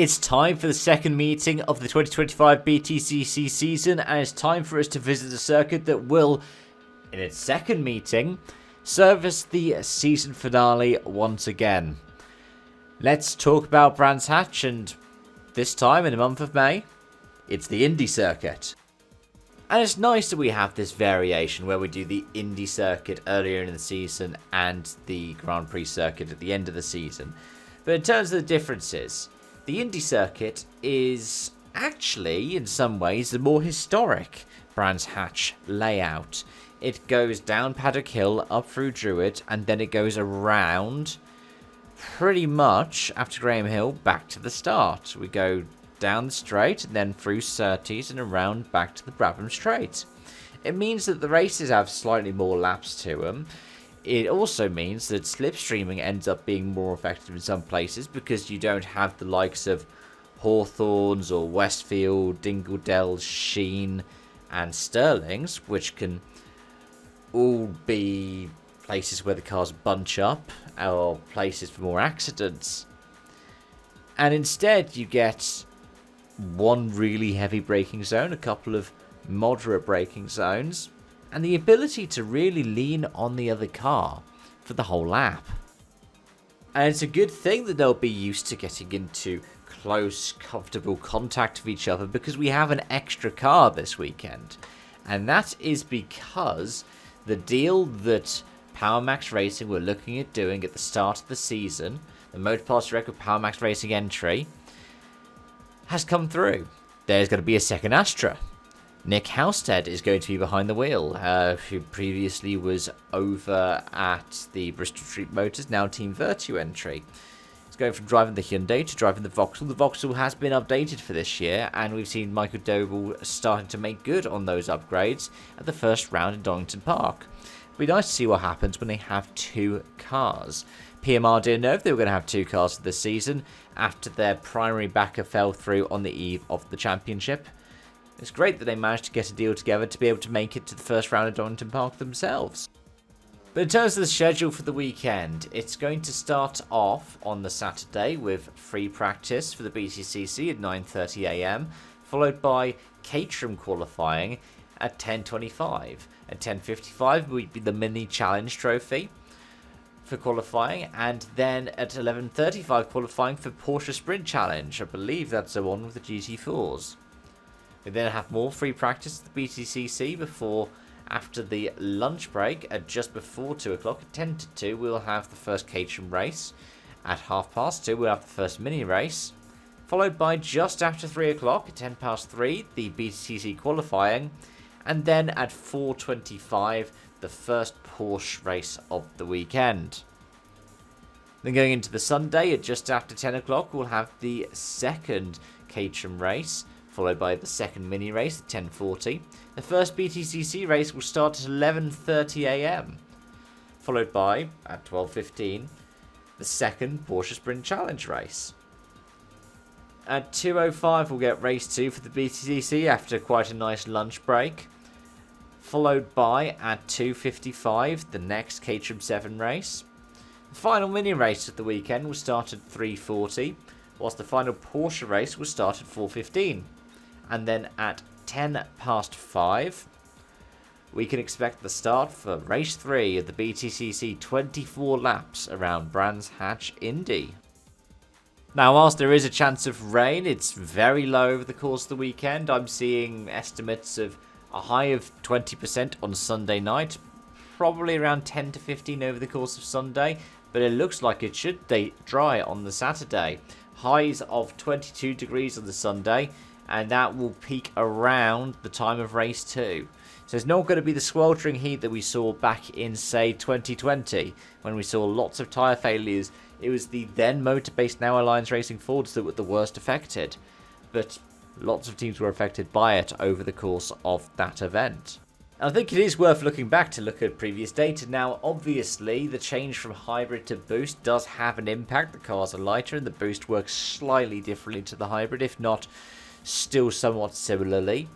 It's time for the second meeting of the 2025 BTCC season, and it's time for us to visit a circuit that will, in its second meeting, service the season finale once again. Let's talk about Brands Hatch, and this time in the month of May, it's the Indy circuit. And it's nice that we have this variation where we do the Indy circuit earlier in the season and the Grand Prix circuit at the end of the season. But in terms of the differences, the Indy circuit is actually, in some ways, the more historic Brands Hatch layout. It goes down Paddock Hill, up through Druid, and then it goes around, pretty much, after Graham Hill, back to the start. We go down the straight, and then through Surtees and around back to the Brabham Straight. It means that the races have slightly more laps to them. It also means that slipstreaming ends up being more effective in some places because you don't have the likes of Hawthorns or Westfield, Dingledells, Sheen and Stirlings, which can all be places where the cars bunch up or places for more accidents. And instead you get one really heavy braking zone, a couple of moderate braking zones, and the ability to really lean on the other car for the whole lap. And it's a good thing that they'll be used to getting into close, comfortable contact with each other because we have an extra car this weekend. And that is because the deal that PowerMax Racing were looking at doing at the start of the season, the Motorpass Direct with PowerMax Racing entry, has come through. There's going to be a second Astra. Nick Halstead is going to be behind the wheel, who previously was over at the Bristol Street Motors, now Team Virtue entry. He's going from driving the Hyundai to driving the Vauxhall. The Vauxhall has been updated for this year, and we've seen Michael Doble starting to make good on those upgrades at the first round in Donington Park. It'll be nice to see what happens when they have two cars. PMR didn't know if they were going to have two cars for this season after their primary backer fell through on the eve of the championship. It's great that they managed to get a deal together to be able to make it to the first round of Donington Park themselves. But in terms of the schedule for the weekend, it's going to start off on the Saturday with free practice for the BTCC at 9:30 AM, followed by Caterham qualifying at 10:25. At 10:55 will be the Mini Challenge Trophy for qualifying, and then at 11:35 qualifying for Porsche Sprint Challenge. I believe that's the one with the GT4s. We then have more free practice at the BTCC before, after the lunch break at just before 2 o'clock, at 10 to 2 we'll have the first Caterham race. At 2:30 we'll have the first mini race, followed by just after 3 o'clock at 3:10 the BTCC qualifying, and then at 4:25 the first Porsche race of the weekend. Then going into the Sunday at just after 10 o'clock we'll have the second Caterham race, followed by the second mini race at 10:40. The first BTCC race will start at 11:30 AM, followed by, at 12:15, the second Porsche Sprint Challenge race. At 2:05 we'll get race 2 for the BTCC after quite a nice lunch break, followed by, at 2:55, the next Caterham 7 race. The final mini race of the weekend will start at 3:40, whilst the final Porsche race will start at 4:15. And then at 5:10 we can expect the start for race 3 of the BTCC 24 laps around Brands Hatch Indy. Now, whilst there is a chance of rain, it's very low over the course of the weekend. I'm seeing estimates of a high of 20% on Sunday night, probably around 10 to 15 over the course of Sunday, but it looks like it should stay dry on the Saturday. Highs of 22 degrees on the Sunday, and that will peak around the time of race 2. So it's not going to be the sweltering heat that we saw back in, say, 2020, when we saw lots of tyre failures. It was the then motor-based, now Alliance Racing Fords that were the worst affected, but lots of teams were affected by it over the course of that event. And I think it is worth looking back to look at previous data. Now, obviously, the change from hybrid to boost does have an impact. The cars are lighter and the boost works slightly differently to the hybrid, if not still somewhat similarly.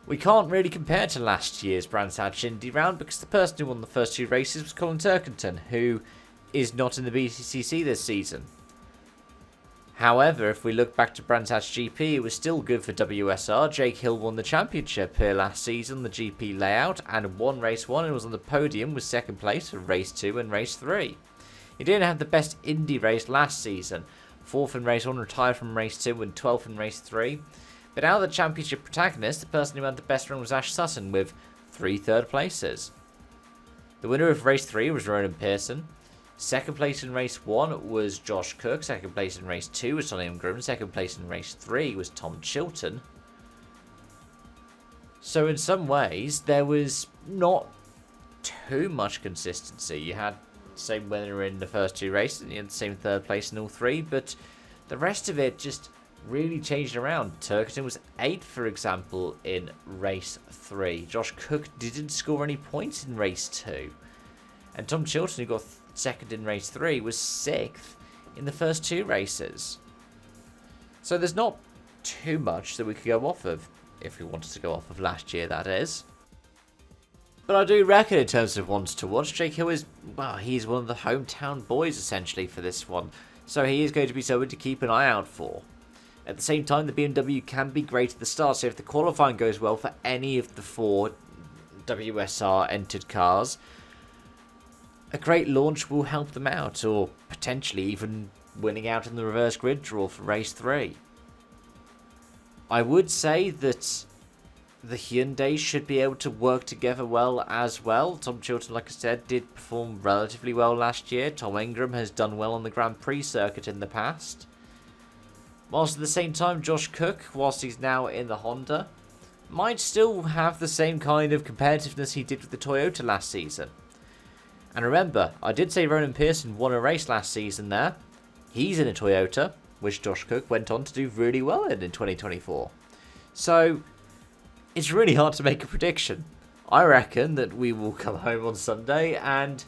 We can't really compare to last year's Brands Hatch Indy round because the person who won the first two races was Colin Turkington, who is not in the BTCC this season. However, if we look back to Brands Hatch GP, it was still good for WSR. Jake Hill won the championship here last season, the GP layout, and won race 1 and was on the podium with second place for race 2 and race 3. He didn't have the best Indy race last season, 4th in race 1, retired from race 2 and 12th in race 3. But out of the championship protagonists, the person who had the best run was Ash Sutton with 3 third places. The winner of race 3 was Ronan Pearson. Second place in race 1 was Josh Cook. Second place in race 2 was Sonny Ingram. Second place in race 3 was Tom Chilton. So in some ways, there was not too much consistency. You had the same winner in the first 2 races, and you had the same third place in all 3, but the rest of it just really changed around. Turkerton was 8th, for example, in race 3. Josh Cook didn't score any points in race 2. And Tom Chilton, who got 2nd in race 3, was 6th in the first 2 races. So there's not too much that we could go off of, if we wanted to go off of last year, that is. But I do reckon in terms of ones to watch, Jake Hill is, well, he's one of the hometown boys essentially for this one. So he is going to be someone to keep an eye out for. At the same time, the BMW can be great at the start, so if the qualifying goes well for any of the 4 WSR entered cars, a great launch will help them out, or potentially even winning out in the reverse grid draw for race 3. I would say that the Hyundai should be able to work together well as well. Tom Chilton, like I said, did perform relatively well last year. Tom Ingram has done well on the Grand Prix circuit in the past. Whilst at the same time, Josh Cook, whilst he's now in the Honda, might still have the same kind of competitiveness he did with the Toyota last season. And remember, I did say Ronan Pearson won a race last season there. He's in a Toyota, which Josh Cook went on to do really well in 2024. So, it's really hard to make a prediction. I reckon that we will come home on Sunday and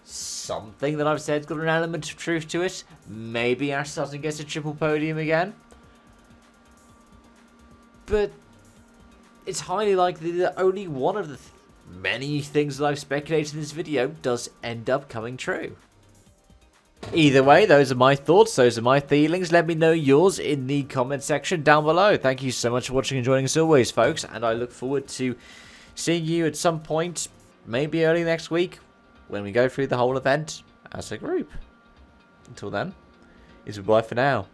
something that I've said's got an element of truth to it. Maybe Ash Sutton gets a triple podium again. But it's highly likely that only one of the many things that I've speculated in this video does end up coming true. Either way, those are my thoughts, those are my feelings. Let me know yours in the comment section down below. Thank you so much for watching and joining as always, folks, and I look forward to seeing you at some point, maybe early next week, when we go through the whole event as a group. Until then, it's goodbye for now.